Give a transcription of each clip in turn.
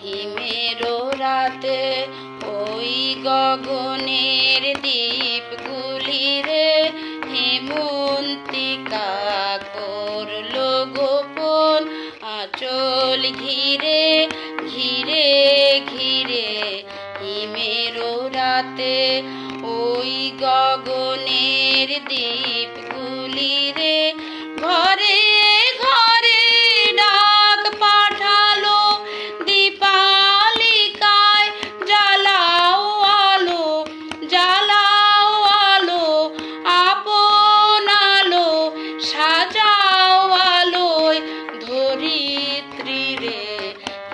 হিমেরো রাতে ওই গগনের দ্বীপগুলি রে হেমন্তিকা করলো গোপন আঁচল ঘিরে ঘিরে ঘিরে। হিমেরো রাতে ওই গগনের দ্বীপগুলি রে ঘরে ঘরে ডাক পাঠালো দীপালিকায় জ্বালাও আলো জ্বালাও আলো আপন আলো সাজাও আলোয় ধরিত্রী রে।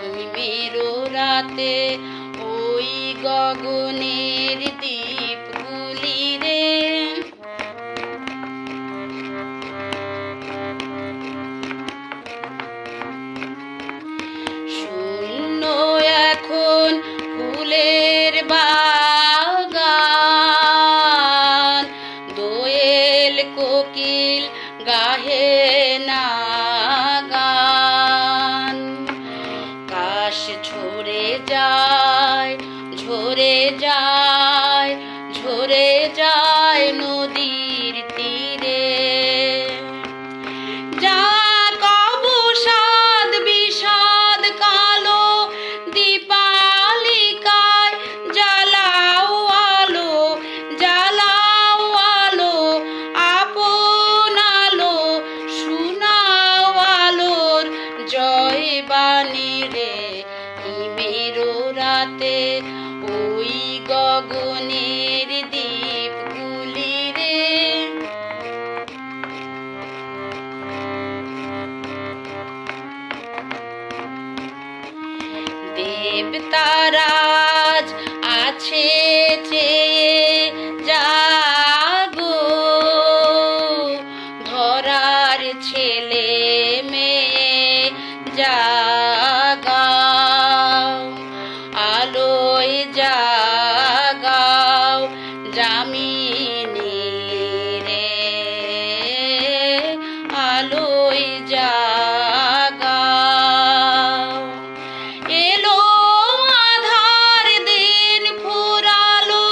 হিমেরো রাতে ওই গগনের দ্বীপগুলি রে শূন্য এখন ফুলের বাগান, দোয়েল কোকিল গাহে না গান। কাশ ঝরে যায় ঝরে যায় ঝরে যায় নদীর তীরে। যাক অবসাদ বিষাদ কালো দীপালিকায় জ্বালাও আলো জ্বালাও আলো আপন আলো শোনাও আলোর জয় বাণী রে। হিমেরো রাতে ওই গগনের দ্বীপগুলি রে দেবতারাজ আছে চেয়ে জাগো, ধরার ছেলে মেয়ে জাগাও আলোয় জাগাও যামিনী রে আলোয় জাগাও। এলো আধার দিন ফুরালো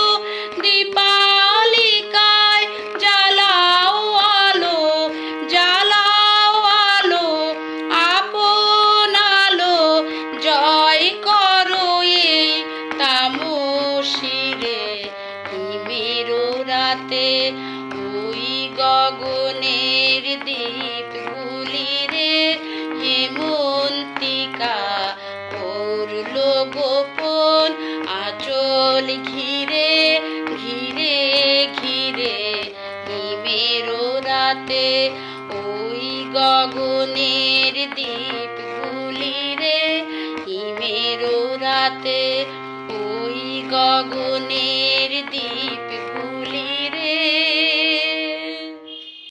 দীপালিকায় জ্বালাও আলো জ্বালাও আলো আপন আলো জয় করো এই তামসী রে। হিমেরো রাতে ওই গগনের দ্বীপগুলি রে হেমন্তিকা করলো গোপন আঁচল ঘিরে ঘিরে ঘিরে। হিমেরো রাতে ওই গগনের দ্বীপগুলি রে হিমেরো রাতে ওই গগনের দ্বীপ